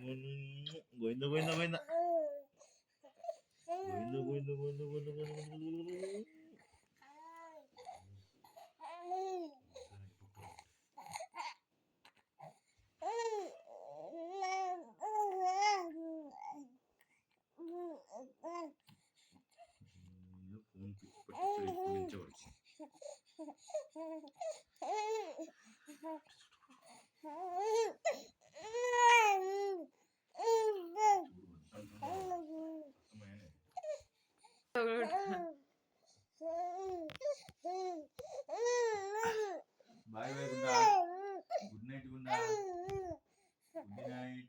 Govinda Govinda Govinda Govinda Govinda Govinda Govinda Govinda. Phone పట్టించవాడు bye bye గుండా, good night గుండా, గుడ్ నైట్.